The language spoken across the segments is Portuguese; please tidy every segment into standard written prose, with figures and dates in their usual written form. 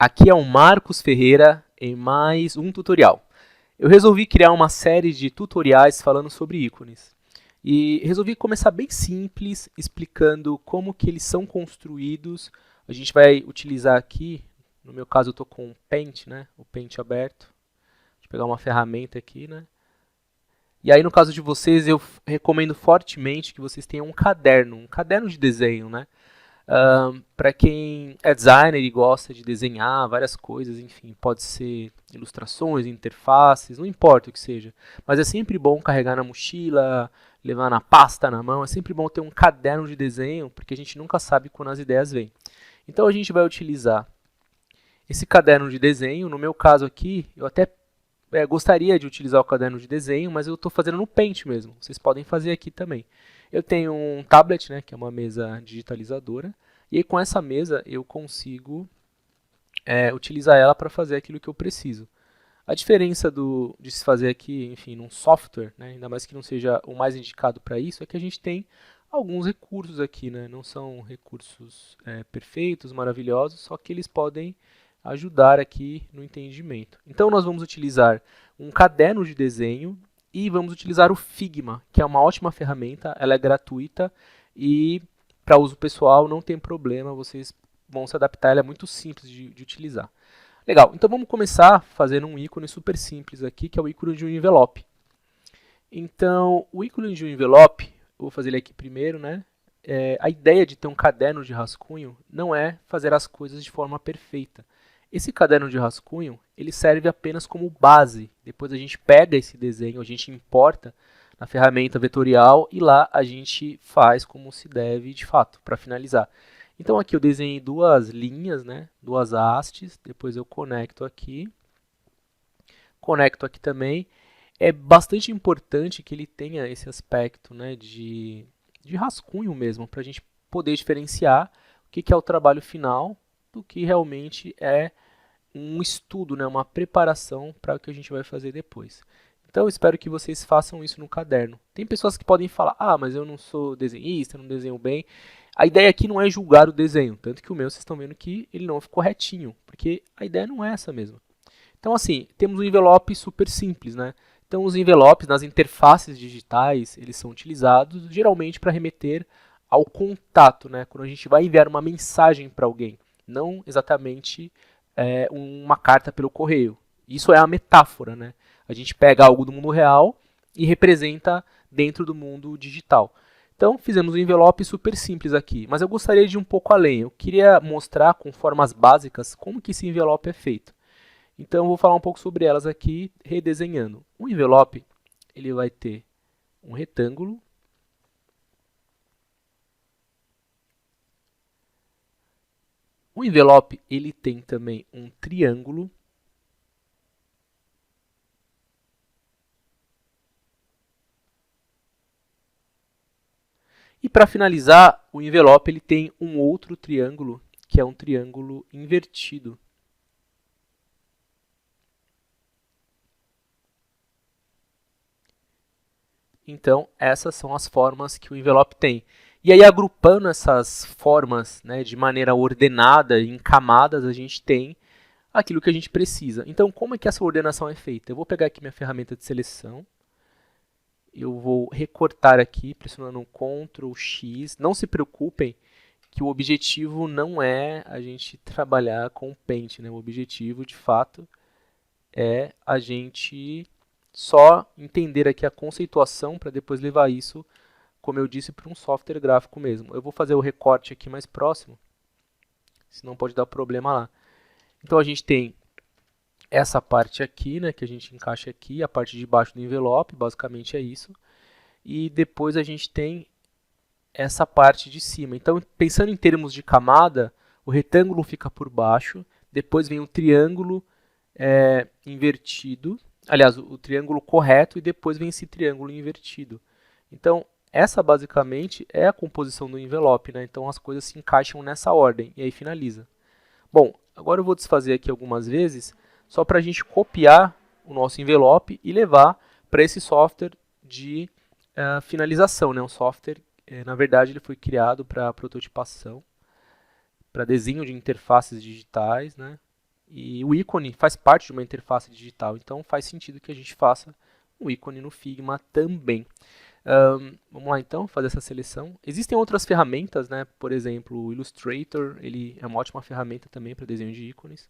Aqui é o Marcos Ferreira em mais um tutorial. Eu resolvi criar uma série de tutoriais falando sobre ícones. E resolvi começar bem simples, explicando como que eles são construídos. A gente vai utilizar aqui, no meu caso eu estou com o Paint, né? O Paint aberto. Deixa eu pegar uma ferramenta aqui, né? E aí no caso de vocês, eu recomendo fortemente que vocês tenham um caderno de desenho, né? Para quem é designer e gosta de desenhar várias coisas, enfim, pode ser ilustrações, interfaces, não importa o que seja. Mas é sempre bom carregar na mochila, levar na pasta na mão, é sempre bom ter um caderno de desenho, porque a gente nunca sabe quando as ideias vêm. Então a gente vai utilizar esse caderno de desenho, no meu caso aqui, eu até gostaria de utilizar o caderno de desenho, mas eu estou fazendo no Paint mesmo. Vocês podem fazer aqui também. Eu tenho um tablet, né, que é uma mesa digitalizadora, e aí com essa mesa eu consigo utilizar ela para fazer aquilo que eu preciso. A diferença de se fazer aqui, enfim, num software, né, ainda mais que não seja o mais indicado para isso, é que a gente tem alguns recursos aqui, né, não são recursos perfeitos, maravilhosos, só que eles podem ajudar aqui no entendimento. Então nós vamos utilizar um caderno de desenho e vamos utilizar o Figma, que é uma ótima ferramenta, ela é gratuita e para uso pessoal não tem problema, vocês vão se adaptar, ela é muito simples de utilizar. Legal, então vamos começar fazendo um ícone super simples aqui, que é o ícone de um envelope. Então, o ícone de um envelope, eu vou fazer ele aqui primeiro, né? A ideia de ter um caderno de rascunho não é fazer as coisas de forma perfeita. Esse caderno de rascunho, ele serve apenas como base. Depois a gente pega esse desenho, a gente importa na ferramenta vetorial e lá a gente faz como se deve de fato, para finalizar. Então aqui eu desenhei duas linhas, né, duas hastes, depois eu conecto aqui também. É bastante importante que ele tenha esse aspecto, né, de rascunho mesmo, para a gente poder diferenciar o que é o trabalho final do que realmente é um estudo, né, uma preparação para o que a gente vai fazer depois. Então eu espero que vocês façam isso no caderno. Tem pessoas que podem falar, mas eu não sou desenhista, não desenho bem. A ideia aqui não é julgar o desenho, tanto que o meu vocês estão vendo que ele não ficou retinho, porque a ideia não é essa mesmo. Então assim, temos um envelope super simples, né? Então os envelopes nas interfaces digitais, eles são utilizados geralmente para remeter ao contato, né? Quando a gente vai enviar uma mensagem para alguém, não exatamente uma carta pelo correio. Isso é a metáfora, né? A gente pega algo do mundo real e representa dentro do mundo digital. Então, fizemos um envelope super simples aqui, mas eu gostaria de ir um pouco além. Eu queria mostrar com formas básicas como que esse envelope é feito. Então, eu vou falar um pouco sobre elas aqui, redesenhando. O envelope, ele vai ter um retângulo. O envelope, ele tem também um triângulo. E para finalizar, o envelope ele tem um outro triângulo, que é um triângulo invertido. Então, essas são as formas que o envelope tem. E aí, agrupando essas formas, né, de maneira ordenada, em camadas, a gente tem aquilo que a gente precisa. Então, como é que essa ordenação é feita? Eu vou pegar aqui minha ferramenta de seleção. Eu vou recortar aqui, pressionando Ctrl X. Não se preocupem que o objetivo não é a gente trabalhar com o Paint, né? O objetivo, de fato, é a gente só entender aqui a conceituação para depois levar isso, como eu disse, para um software gráfico mesmo. Eu vou fazer o recorte aqui mais próximo, senão pode dar problema lá. Então a gente tem essa parte aqui, né, que a gente encaixa aqui, a parte de baixo do envelope, basicamente é isso. E depois a gente tem essa parte de cima. Então, pensando em termos de camada, o retângulo fica por baixo, depois vem o triângulo invertido, aliás, o triângulo correto e depois vem esse triângulo invertido. Então, essa basicamente é a composição do envelope, né? Então as coisas se encaixam nessa ordem e aí finaliza. Bom, agora eu vou desfazer aqui algumas vezes, só para a gente copiar o nosso envelope e levar para esse software de finalização, né? Um software, na verdade, ele foi criado para prototipação, para desenho de interfaces digitais, né? E o ícone faz parte de uma interface digital, então faz sentido que a gente faça um ícone no Figma também. Vamos lá então, fazer essa seleção. Existem outras ferramentas, né? Por exemplo, o Illustrator, ele é uma ótima ferramenta também para desenho de ícones,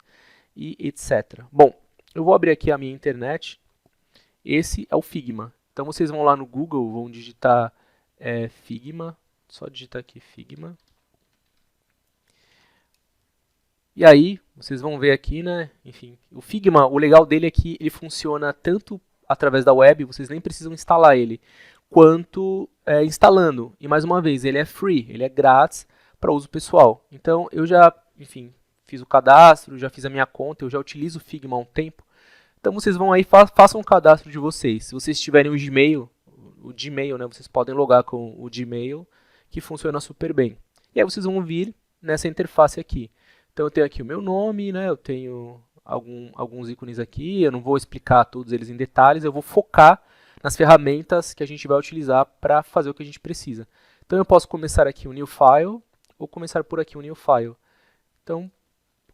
e etc. Bom, eu vou abrir aqui a minha internet. Esse é o Figma. Então vocês vão lá no Google, vão digitar Figma, só digitar aqui Figma. E aí, vocês vão ver aqui, né? Enfim, o Figma, o legal dele é que ele funciona tanto através da web, vocês nem precisam instalar ele, quanto instalando. E mais uma vez, ele é free, ele é grátis para uso pessoal. Então, eu já, enfim, fiz o cadastro, já fiz a minha conta, eu já utilizo o Figma há um tempo. Então, vocês vão aí, façam o cadastro de vocês. Se vocês tiverem o Gmail, né? Vocês podem logar com o Gmail, que funciona super bem. E aí vocês vão vir nessa interface aqui. Então eu tenho aqui o meu nome, né? Eu tenho alguns ícones aqui, eu não vou explicar todos eles em detalhes, eu vou focar nas ferramentas que a gente vai utilizar para fazer o que a gente precisa. Então eu posso começar aqui um new file, ou começar por aqui um new file. Então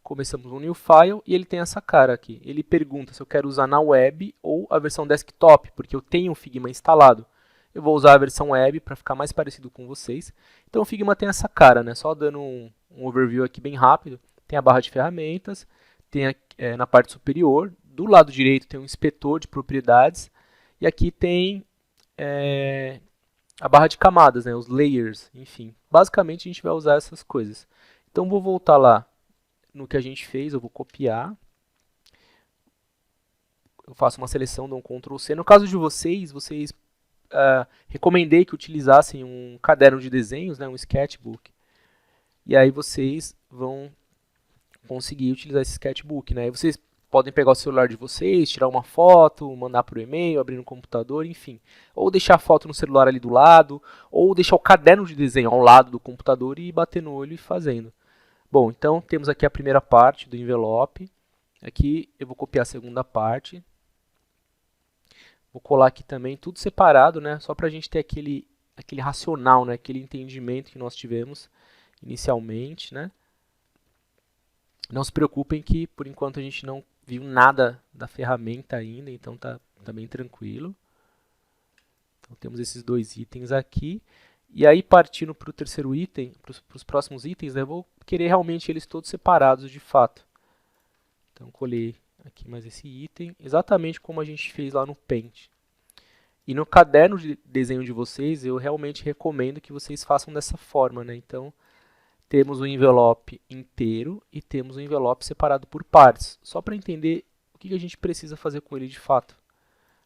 começamos um new file e ele tem essa cara aqui. Ele pergunta se eu quero usar na web ou a versão desktop, porque eu tenho o Figma instalado. Eu vou usar a versão web para ficar mais parecido com vocês. Então o Figma tem essa cara, né? Só dando um overview aqui bem rápido. Tem a barra de ferramentas, tem na parte superior, do lado direito tem um inspetor de propriedades, e aqui tem a barra de camadas, né, os layers, enfim. Basicamente a gente vai usar essas coisas. Então vou voltar lá no que a gente fez, eu vou copiar, eu faço uma seleção, dou um Ctrl C. No caso de vocês recomendei que utilizassem um caderno de desenhos, né, um sketchbook, e aí vocês vão conseguir utilizar esse sketchbook, né? Aí vocês podem pegar o celular de vocês, tirar uma foto, mandar por e-mail, abrir no computador, enfim. Ou deixar a foto no celular ali do lado, ou deixar o caderno de desenho ao lado do computador e bater no olho e fazendo. Bom, então temos aqui a primeira parte do envelope. Aqui eu vou copiar a segunda parte. Vou colar aqui também tudo separado, né? Só para a gente ter aquele racional, né? Aquele entendimento que nós tivemos inicialmente, né? Não se preocupem que, por enquanto, a gente não viu nada da ferramenta ainda, então tá bem tranquilo. Então, temos esses dois itens aqui. E aí, partindo para o terceiro item, para os próximos itens, né, eu vou querer realmente eles todos separados de fato. Então, colei aqui mais esse item, exatamente como a gente fez lá no Paint. E no caderno de desenho de vocês, eu realmente recomendo que vocês façam dessa forma, né? Então, temos o envelope inteiro e temos o envelope separado por partes, só para entender o que a gente precisa fazer com ele de fato.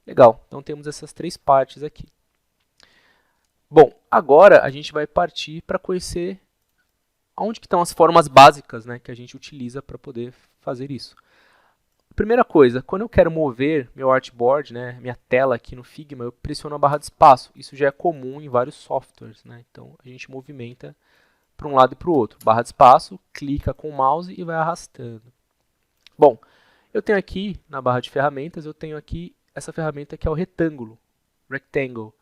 Legal, então temos essas três partes aqui. Bom, agora a gente vai partir para conhecer onde que estão as formas básicas, né, que a gente utiliza para poder fazer isso. Primeira coisa, quando eu quero mover meu artboard, né, minha tela aqui no Figma, eu pressiono a barra de espaço. Isso já é comum em vários softwares, né? Então a gente movimenta para um lado e para o outro. Barra de espaço, clica com o mouse e vai arrastando. Bom, eu tenho aqui na barra de ferramentas, eu tenho aqui essa ferramenta que é o retângulo, rectangle.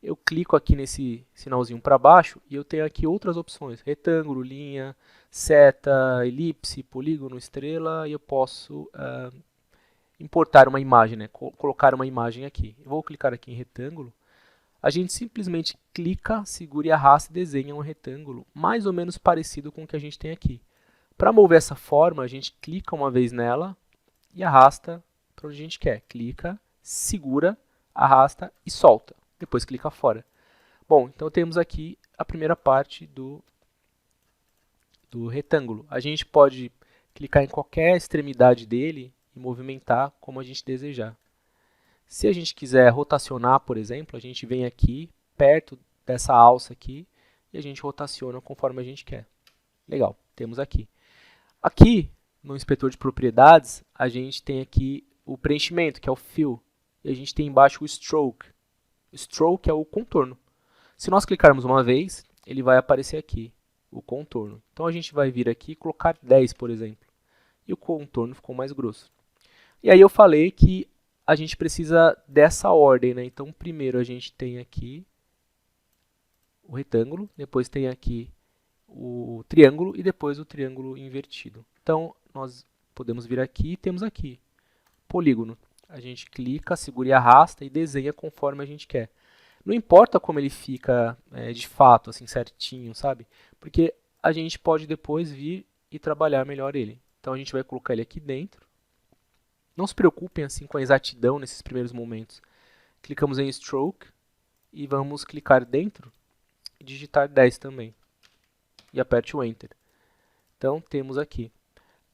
Eu clico aqui nesse sinalzinho para baixo e eu tenho aqui outras opções, retângulo, linha, seta, elipse, polígono, estrela, e eu posso importar uma imagem, né? Colocar uma imagem aqui. Eu vou clicar aqui em retângulo. A gente simplesmente clica, segura e arrasta e desenha um retângulo mais ou menos parecido com o que a gente tem aqui. Para mover essa forma, a gente clica uma vez nela e arrasta para onde a gente quer. Clica, segura, arrasta e solta. Depois clica fora. Bom, então temos aqui a primeira parte do retângulo. A gente pode clicar em qualquer extremidade dele e movimentar como a gente desejar. Se a gente quiser rotacionar, por exemplo, a gente vem aqui perto dessa alça aqui e a gente rotaciona conforme a gente quer. Legal, temos aqui. Aqui no inspetor de propriedades, a gente tem aqui o preenchimento, que é o fill, e a gente tem embaixo o stroke. O stroke é o contorno. Se nós clicarmos uma vez, ele vai aparecer aqui, o contorno. Então a gente vai vir aqui e colocar 10, por exemplo, e o contorno ficou mais grosso. E aí eu falei que a gente precisa dessa ordem, né? Então, primeiro a gente tem aqui o retângulo, depois tem aqui o triângulo e depois o triângulo invertido. Então, nós podemos vir aqui e temos aqui, polígono. A gente clica, segura e arrasta e desenha conforme a gente quer. Não importa como ele fica de fato, assim, certinho, sabe? Porque a gente pode depois vir e trabalhar melhor ele. Então a gente vai colocar ele aqui dentro. Não se preocupem assim com a exatidão nesses primeiros momentos. Clicamos em Stroke e vamos clicar dentro e digitar 10 também. E aperte o Enter. Então temos aqui.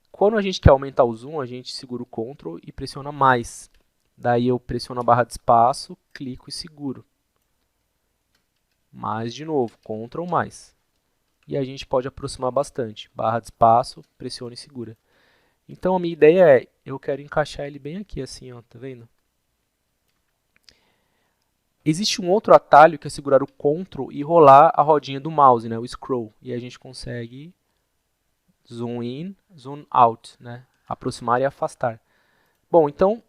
Quando a gente quer aumentar o zoom, a gente segura o Ctrl e pressiona mais. Daí eu pressiono a barra de espaço, clico e seguro. Mais de novo, Ctrl mais. E a gente pode aproximar bastante. Barra de espaço, pressiona e segura. Então a minha ideia é, eu quero encaixar ele bem aqui, assim, ó, tá vendo? Existe um outro atalho que é segurar o Ctrl e rolar a rodinha do mouse, né, o scroll. E a gente consegue zoom in, zoom out, né, aproximar e afastar. Bom, então,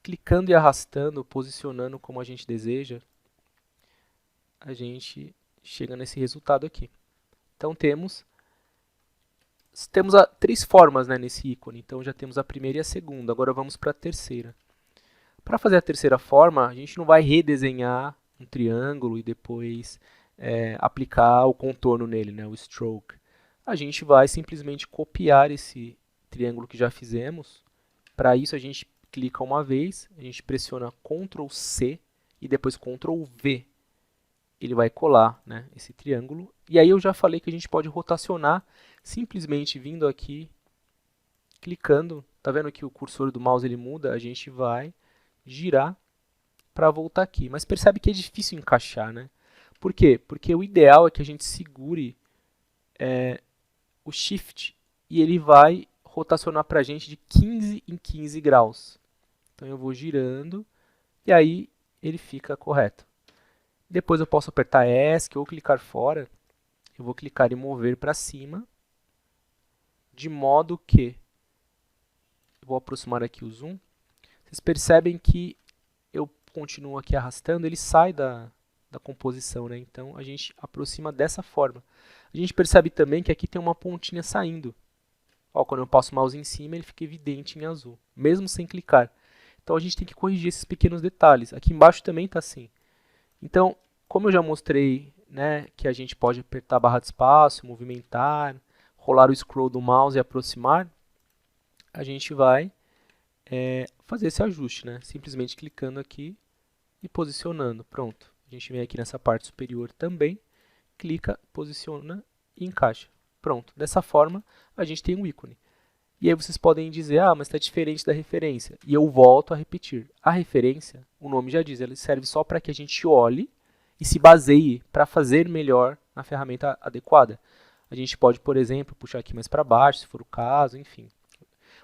clicando e arrastando, posicionando como a gente deseja, a gente chega nesse resultado aqui. Então temos 3 formas, né, nesse ícone. Então já temos a primeira e a segunda. Agora vamos para a terceira. Para fazer a terceira forma, a gente não vai redesenhar um triângulo e depois aplicar o contorno nele, né, o stroke. A gente vai simplesmente copiar esse triângulo que já fizemos. Para isso a gente clica uma vez, a gente pressiona Ctrl C e depois Ctrl V. Ele vai colar, né, esse triângulo. E aí eu já falei que a gente pode rotacionar simplesmente vindo aqui, clicando. Tá vendo que o cursor do mouse ele muda? A gente vai girar para voltar aqui. Mas percebe que é difícil encaixar, né? Por quê? Porque o ideal é que a gente segure o Shift e ele vai rotacionar para a gente de 15 em 15 graus. Então eu vou girando e aí ele fica correto. Depois eu posso apertar ESC ou clicar fora. Eu vou clicar em mover para cima, de modo que eu vou aproximar aqui o zoom. Vocês percebem que eu continuo aqui arrastando, ele sai da composição, né? Então a gente aproxima dessa forma. A gente percebe também que aqui tem uma pontinha saindo. Ó, quando eu passo o mouse em cima, ele fica evidente em azul, mesmo sem clicar. Então a gente tem que corrigir esses pequenos detalhes. Aqui embaixo também está assim. Então, como eu já mostrei, né, que a gente pode apertar a barra de espaço, movimentar, rolar o scroll do mouse e aproximar, a gente vai fazer esse ajuste, né? Simplesmente clicando aqui e posicionando. Pronto. A gente vem aqui nessa parte superior também, clica, posiciona e encaixa. Pronto. Dessa forma, a gente tem um ícone. E aí vocês podem dizer, ah, mas está diferente da referência. E eu volto a repetir. A referência, o nome já diz, ela serve só para que a gente olhe e se baseie para fazer melhor na ferramenta adequada. A gente pode, por exemplo, puxar aqui mais para baixo, se for o caso, enfim.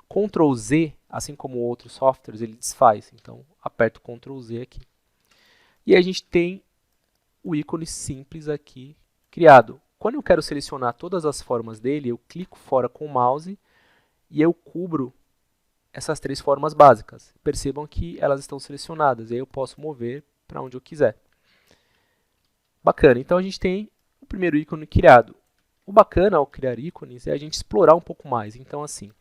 Ctrl Z, assim como outros softwares, ele desfaz. Então, aperto Ctrl Z aqui. E a gente tem o ícone simples aqui criado. Quando eu quero selecionar todas as formas dele, eu clico fora com o mouse e eu cubro essas 3 formas básicas. Percebam que elas estão selecionadas, e aí eu posso mover para onde eu quiser. Bacana, então a gente tem o primeiro ícone criado. O bacana ao criar ícones é a gente explorar um pouco mais. Então, assim,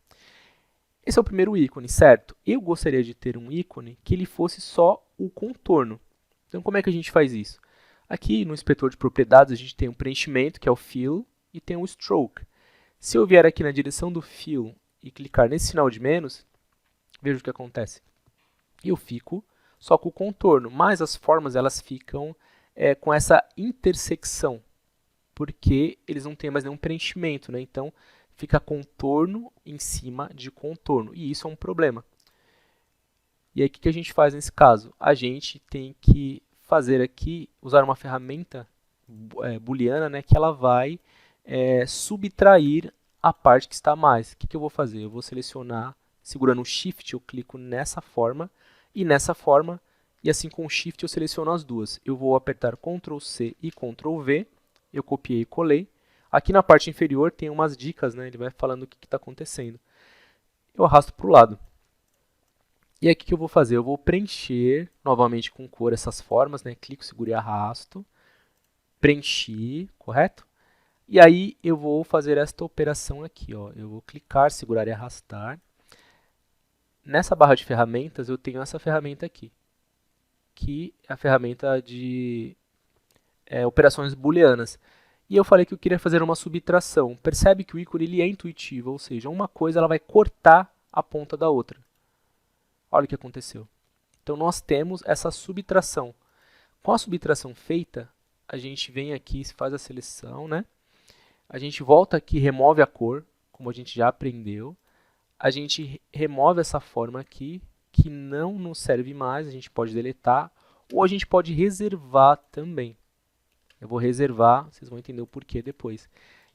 esse é o primeiro ícone, certo? Eu gostaria de ter um ícone que ele fosse só o contorno. Então, como é que a gente faz isso? Aqui no inspetor de propriedades, a gente tem um preenchimento, que é o Fill, e tem o Stroke. Se eu vier aqui na direção do Fill e clicar nesse sinal de menos, veja o que acontece. Eu fico só com o contorno, mas as formas elas ficam com essa intersecção, porque eles não têm mais nenhum preenchimento, né? Então, fica contorno em cima de contorno, e isso é um problema. E aí, o que a gente faz nesse caso? A gente tem que fazer aqui, usar uma ferramenta booleana, né, que ela vai subtrair a parte que está a mais. O que eu vou fazer? Eu vou selecionar, segurando o Shift, eu clico nessa forma, e nessa forma, e assim com o Shift eu seleciono as duas. Eu vou apertar Ctrl C e Ctrl V, eu copiei e colei. Aqui na parte inferior tem umas dicas, né, ele vai falando o que está acontecendo. Eu arrasto para o lado. E aí o que eu vou fazer? Eu vou preencher novamente com cor essas formas, né? Clico, seguro e arrasto. Preenchi, correto? E aí eu vou fazer esta operação aqui, ó. Eu vou clicar, segurar e arrastar. nessa barra de ferramentas eu tenho essa ferramenta aqui, que é a ferramenta de operações booleanas. E eu falei que eu queria fazer uma subtração. Percebe que o ícone ele é intuitivo, ou seja, uma coisa ela vai cortar a ponta da outra. Olha o que aconteceu. Então nós temos essa subtração. Com a subtração feita, a gente vem aqui, faz a seleção, né? A gente volta aqui, remove a cor, como a gente já aprendeu. A gente remove essa forma aqui, que não nos serve mais, a gente pode deletar, ou a gente pode reservar também. Eu vou reservar, vocês vão entender o porquê depois.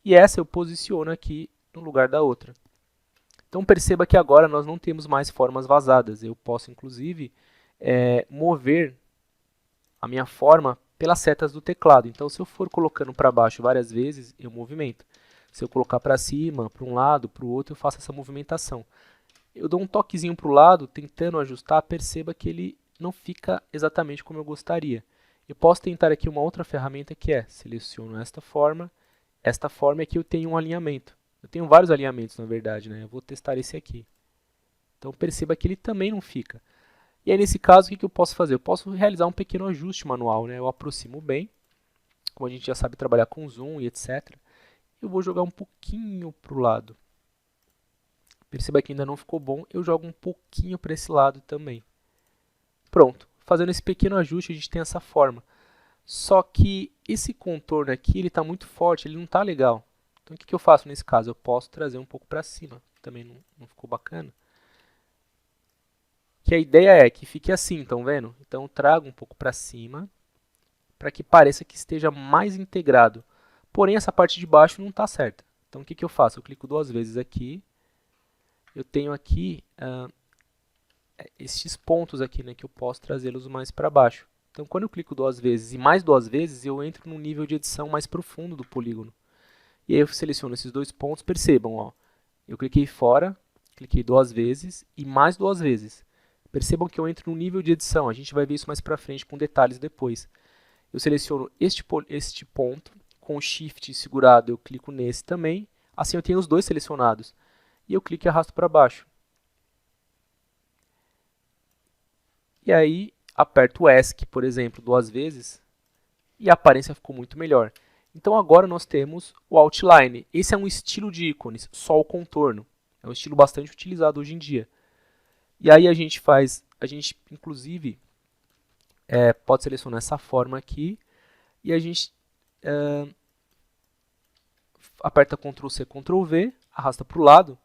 E essa eu posiciono aqui no lugar da outra. Então perceba que agora nós não temos mais formas vazadas. Eu posso, inclusive, mover a minha forma pelas setas do teclado. Então, se eu for colocando para baixo várias vezes, eu movimento. Se eu colocar para cima, para um lado, para o outro, eu faço essa movimentação. Eu dou um toquezinho para o lado, tentando ajustar, perceba que ele não fica exatamente como eu gostaria. Eu posso tentar aqui uma outra ferramenta que seleciono esta forma e aqui eu tenho um alinhamento. Eu tenho vários alinhamentos, na verdade, né? Eu vou testar esse aqui. Então perceba que ele também não fica. E aí nesse caso, o que eu posso fazer? Eu posso realizar um pequeno ajuste manual, né? Eu aproximo bem, como a gente já sabe trabalhar com zoom e etc. Eu vou jogar um pouquinho para o lado. Perceba que ainda não ficou bom, eu jogo um pouquinho para esse lado também. Pronto. Fazendo esse pequeno ajuste, a gente tem essa forma. Só que esse contorno aqui, ele está muito forte, ele não está legal. Então, o que eu faço nesse caso? Eu posso trazer um pouco para cima. Também não ficou bacana. Que a ideia é que fique assim, estão vendo? Então, eu trago um pouco para cima, para que pareça que esteja mais integrado. Porém, essa parte de baixo não está certa. Então, o que eu faço? Eu clico 2 vezes aqui. Eu tenho aqui esses pontos aqui, né, que eu posso trazê-los mais para baixo. Então, quando eu clico 2 vezes e mais 2 vezes, eu entro num nível de edição mais profundo do polígono. E aí eu seleciono esses 2 pontos, percebam, ó, eu cliquei fora, cliquei 2 vezes e mais 2 vezes. Percebam que eu entro num nível de edição, a gente vai ver isso mais para frente com detalhes depois. Eu seleciono este ponto, com o Shift segurado eu clico nesse também, assim eu tenho os dois selecionados. E eu clico e arrasto para baixo. E aí, aperto o ESC, por exemplo, 2 vezes, e a aparência ficou muito melhor. Então agora nós temos o Outline. Esse é um estilo de ícones, só o contorno. É um estilo bastante utilizado hoje em dia. E aí a gente inclusive, pode selecionar essa forma aqui, e a gente aperta Ctrl C, Ctrl V, arrasta para o lado,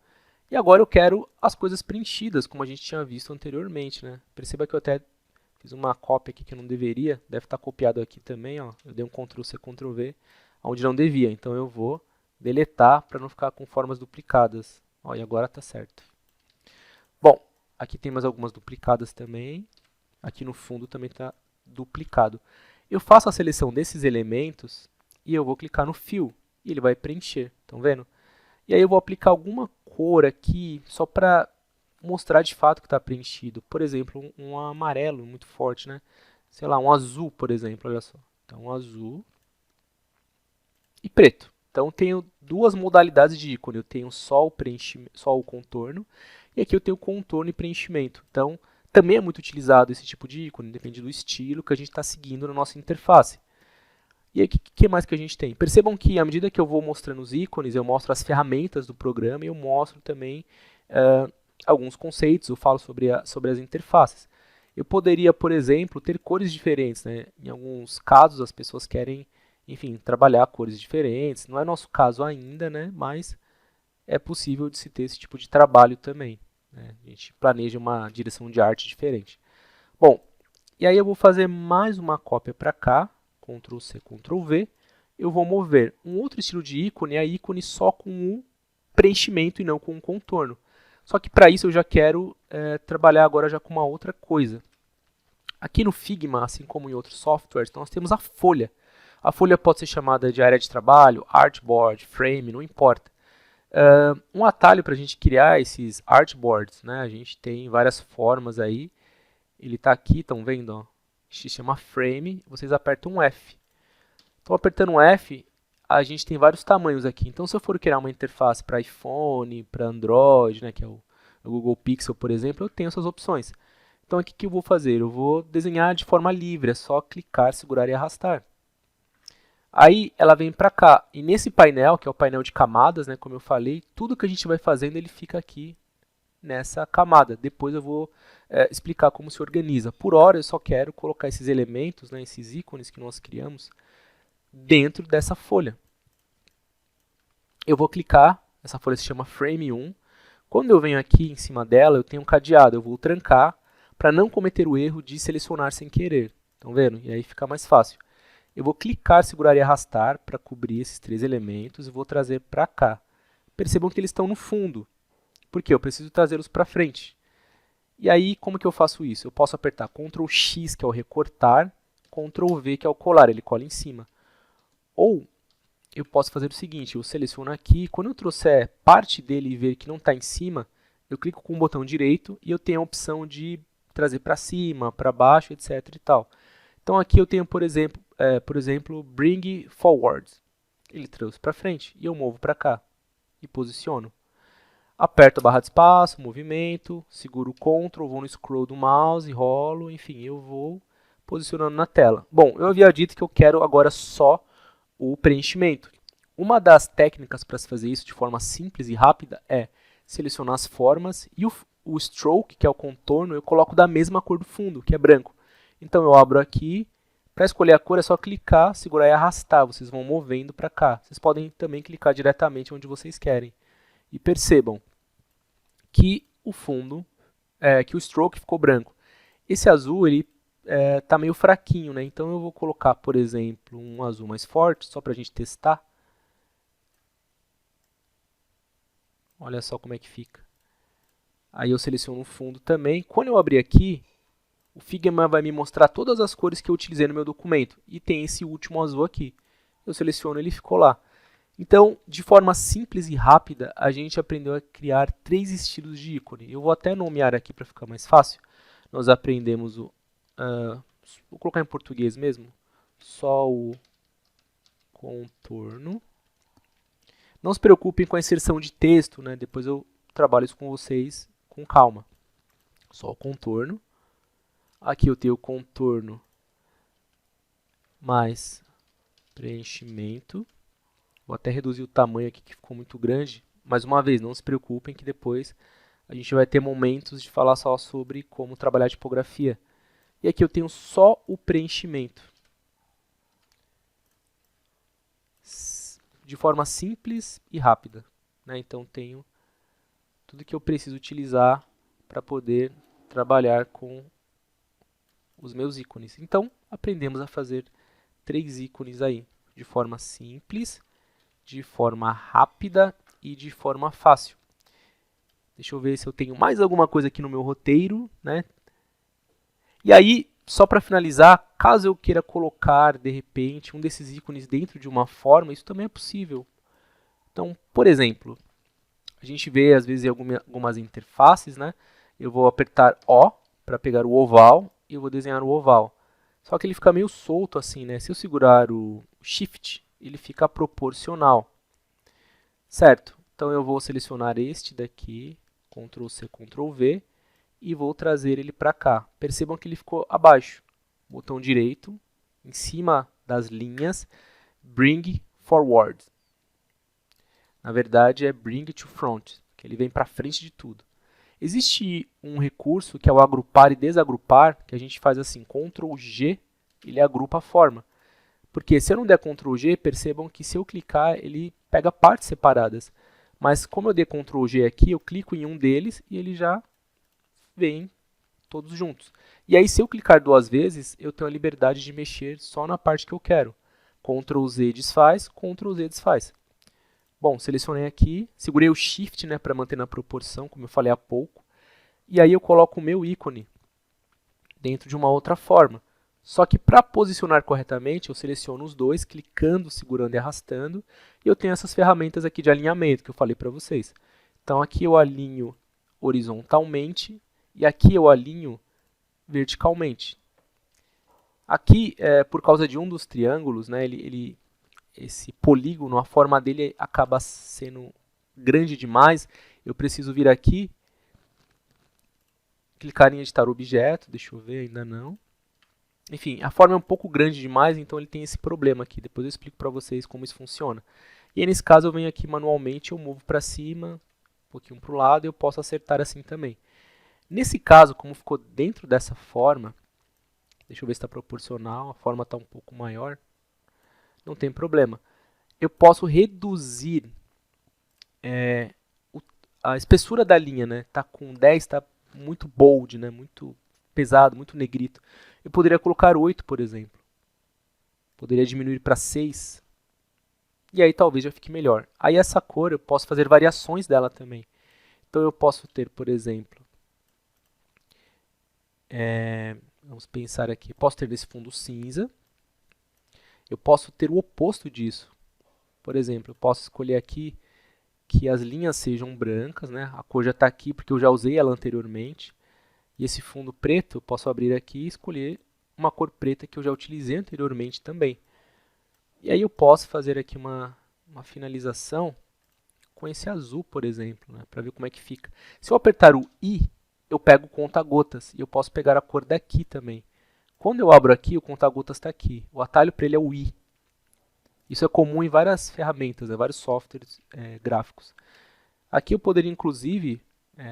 e agora eu quero as coisas preenchidas, como a gente tinha visto anteriormente, né? Perceba que eu até fiz uma cópia aqui que eu não deveria, deve estar copiado aqui também, ó. Eu dei um Ctrl C, Ctrl V, onde não devia. Então eu vou deletar para não ficar com formas duplicadas. Ó, e agora está certo. Bom, aqui tem mais algumas duplicadas também. Aqui no fundo também está duplicado. Eu faço a seleção desses elementos e eu vou clicar no Fill, e ele vai preencher. Estão vendo? E aí eu vou aplicar alguma cor aqui, só para mostrar de fato que está preenchido. Por exemplo, um amarelo muito forte, né? Sei lá, um azul, por exemplo, olha só. Então, azul e preto. Então, tenho duas modalidades de ícone. Eu tenho só o contorno, e aqui eu tenho contorno e preenchimento. Então, também é muito utilizado esse tipo de ícone, depende do estilo que a gente está seguindo na nossa interface. E aí, o que mais que a gente tem? Percebam que, à medida que eu vou mostrando os ícones, eu mostro as ferramentas do programa e eu mostro também alguns conceitos, eu falo sobre as interfaces. Eu poderia, por exemplo, ter cores diferentes, né? Em alguns casos, as pessoas querem, enfim, trabalhar cores diferentes. Não é nosso caso ainda, né? Mas é possível de se ter esse tipo de trabalho também, né? A gente planeja uma direção de arte diferente. Bom, e aí eu vou fazer mais uma cópia para cá. Ctrl C, Ctrl V, eu vou mover um outro estilo de ícone, a ícone só com um preenchimento e não com um contorno. Só que para isso eu já quero trabalhar agora já com uma outra coisa. Aqui no Figma, assim como em outros softwares, nós temos a folha. A folha pode ser chamada de área de trabalho, artboard, frame, não importa. Um atalho para a gente criar esses artboards, né? A gente tem várias formas aí. Ele está aqui, estão vendo? Ó? Se chama frame, vocês apertam um F. Então, apertando um F, a gente tem vários tamanhos aqui. Então, se eu for criar uma interface para iPhone, para Android, né, que é o no Google Pixel, por exemplo, eu tenho essas opções. Então, aqui que eu vou fazer? Eu vou desenhar de forma livre, é só clicar, segurar e arrastar. Aí ela vem para cá, e nesse painel, que é o painel de camadas, né, como eu falei, tudo que a gente vai fazendo ele fica aqui nessa camada. Depois eu vou explicar como se organiza. Por hora eu só quero colocar esses elementos, né, esses ícones que nós criamos, dentro dessa folha. Eu vou clicar, essa folha se chama Frame 1. Quando eu venho aqui em cima dela, eu tenho um cadeado, eu vou trancar para não cometer o erro de selecionar sem querer. Estão vendo? E aí fica mais fácil. Eu vou clicar, segurar e arrastar para cobrir esses 3 elementos e vou trazer para cá. Percebam que eles estão no fundo, porque eu preciso trazê-los para frente. E aí, como que eu faço isso? Eu posso apertar Ctrl X, que é o recortar, Ctrl V, que é o colar, ele cola em cima. Ou eu posso fazer o seguinte, eu seleciono aqui, quando eu trouxer parte dele e ver que não está em cima, eu clico com o botão direito e eu tenho a opção de trazer para cima, para baixo, etc. e tal. Então aqui eu tenho, por exemplo, Bring Forward. Ele trouxe para frente e eu movo para cá e posiciono. Aperto a barra de espaço, movimento, seguro o Ctrl, vou no scroll do mouse, rolo, enfim, eu vou posicionando na tela. Bom, eu havia dito que eu quero agora só o preenchimento. Uma das técnicas para se fazer isso de forma simples e rápida é selecionar as formas e o stroke, que é o contorno, eu coloco da mesma cor do fundo, que é branco. Então eu abro aqui, para escolher a cor é só clicar, segurar e arrastar, vocês vão movendo para cá. Vocês podem também clicar diretamente onde vocês querem. E percebam que o fundo, que o stroke ficou branco. Esse azul, ele tá meio fraquinho, né? Então eu vou colocar, por exemplo, um azul mais forte, só para a gente testar. Olha só como é que fica. Aí eu seleciono o fundo também. Quando eu abrir aqui, o Figma vai me mostrar todas as cores que eu utilizei no meu documento. E tem esse último azul aqui. Eu seleciono, ele ficou lá. Então, de forma simples e rápida, a gente aprendeu a criar 3 estilos de ícone. Eu vou até nomear aqui para ficar mais fácil. Nós aprendemos o... vou colocar em português mesmo. Só o contorno. Não se preocupem com a inserção de texto, né? Depois eu trabalho isso com vocês com calma. Só o contorno. Aqui eu tenho o contorno mais preenchimento. Vou até reduzir o tamanho aqui que ficou muito grande. Mais uma vez, não se preocupem que depois a gente vai ter momentos de falar só sobre como trabalhar a tipografia. E aqui eu tenho só o preenchimento. De forma simples e rápida, né? Então tenho tudo que eu preciso utilizar para poder trabalhar com os meus ícones. Então aprendemos a fazer 3 ícones aí, de forma simples, de forma rápida e de forma fácil. Deixa eu ver se eu tenho mais alguma coisa aqui no meu roteiro, né? E aí, só para finalizar, caso eu queira colocar, de repente, um desses ícones dentro de uma forma, isso também é possível. Então, por exemplo, a gente vê às vezes em algumas interfaces, né? Eu vou apertar O para pegar o oval e eu vou desenhar o oval. Só que ele fica meio solto assim, né? Se eu segurar o Shift, ele fica proporcional. Certo? Então eu vou selecionar este daqui, Ctrl C, Ctrl V, e vou trazer ele para cá. Percebam que ele ficou abaixo. Botão direito, em cima das linhas, Bring Forward. Na verdade é Bring to Front, que ele vem para frente de tudo. Existe um recurso que é o agrupar e desagrupar, que a gente faz assim, Ctrl G, ele agrupa a forma. Porque se eu não der Ctrl G, percebam que se eu clicar, ele pega partes separadas. Mas como eu dei Ctrl G aqui, eu clico em um deles e ele já vem todos juntos. E aí, se eu clicar 2 vezes, eu tenho a liberdade de mexer só na parte que eu quero. Ctrl Z desfaz, Ctrl Z desfaz. Bom, selecionei aqui, segurei o Shift, né, para manter na proporção, como eu falei há pouco. E aí eu coloco o meu ícone dentro de uma outra forma. Só que para posicionar corretamente, eu seleciono os dois, clicando, segurando e arrastando. E eu tenho essas ferramentas aqui de alinhamento que eu falei para vocês. Então aqui eu alinho horizontalmente e aqui eu alinho verticalmente. Aqui, por causa de um dos triângulos, né, esse polígono, a forma dele acaba sendo grande demais. Eu preciso vir aqui clicar em editar objeto, deixa eu ver, ainda não. Enfim, a forma é um pouco grande demais, então ele tem esse problema aqui. Depois eu explico para vocês como isso funciona. E aí, nesse caso, eu venho aqui manualmente, eu movo para cima, um pouquinho para o lado, e eu posso acertar assim também. Nesse caso, como ficou dentro dessa forma, deixa eu ver se está proporcional, a forma está um pouco maior, não tem problema. Eu posso reduzir a espessura da linha, né? Tá com 10, está muito bold, né? Muito pesado, muito negrito. Eu poderia colocar 8, por exemplo. Poderia diminuir para 6. E aí talvez já fique melhor. Aí essa cor eu posso fazer variações dela também. Então eu posso ter, por exemplo, vamos pensar aqui, posso ter desse fundo cinza. Eu posso ter o oposto disso. Por exemplo, eu posso escolher aqui que as linhas sejam brancas, né? A cor já está aqui porque eu já usei ela anteriormente. E esse fundo preto, eu posso abrir aqui e escolher uma cor preta que eu já utilizei anteriormente também. E aí eu posso fazer aqui uma finalização com esse azul, por exemplo, né? Para ver como é que fica. Se eu apertar o I, eu pego o conta-gotas e eu posso pegar a cor daqui também. Quando eu abro aqui, o conta-gotas está aqui. O atalho para ele é o I. Isso é comum em várias ferramentas, né? Vários softwares gráficos. Aqui eu poderia, inclusive,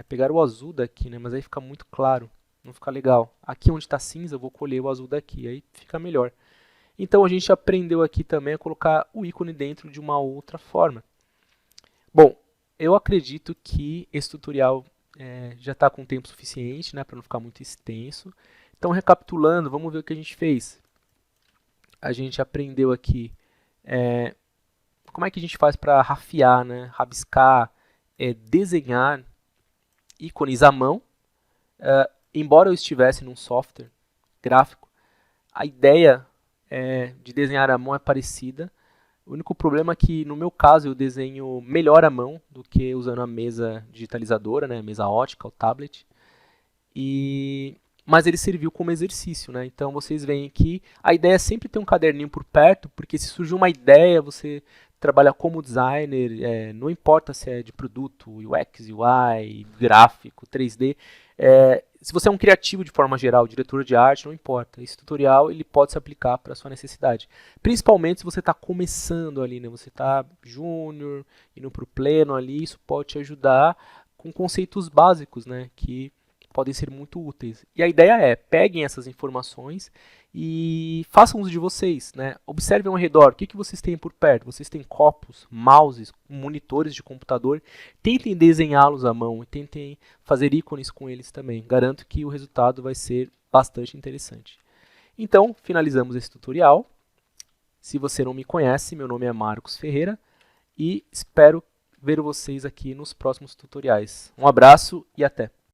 pegar o azul daqui, né? Mas aí fica muito claro, não fica legal. Aqui onde está cinza, eu vou colher o azul daqui, aí fica melhor. Então a gente aprendeu aqui também a colocar o ícone dentro de uma outra forma. Bom, eu acredito que esse tutorial já está com tempo suficiente, né, para não ficar muito extenso. Então, recapitulando, vamos ver o que a gente fez. A gente aprendeu aqui como é que a gente faz para rafiar, né, rabiscar, desenhar ícones à mão. Embora eu estivesse num software gráfico, a ideia de desenhar à mão é parecida. O único problema é que, no meu caso, eu desenho melhor à mão do que usando a mesa digitalizadora, né, a mesa ótica, o tablet. Mas ele serviu como exercício, né? Então vocês veem que a ideia é sempre ter um caderninho por perto, porque se surge uma ideia, você trabalha como designer, não importa se é de produto, UX, UI, gráfico, 3D. Se você é um criativo de forma geral, diretor de arte, não importa. Esse tutorial ele pode se aplicar para a sua necessidade. Principalmente se você está começando ali, né? Você está júnior, indo para o pleno ali, isso pode te ajudar com conceitos básicos, né? Que podem ser muito úteis. E a ideia é, peguem essas informações e façam uso de vocês, né? Observem ao redor, o que vocês têm por perto? Vocês têm copos, mouses, monitores de computador? Tentem desenhá-los à mão e tentem fazer ícones com eles também. Garanto que o resultado vai ser bastante interessante. Então, finalizamos esse tutorial. Se você não me conhece, meu nome é Marcos Ferreira e espero ver vocês aqui nos próximos tutoriais. Um abraço e até!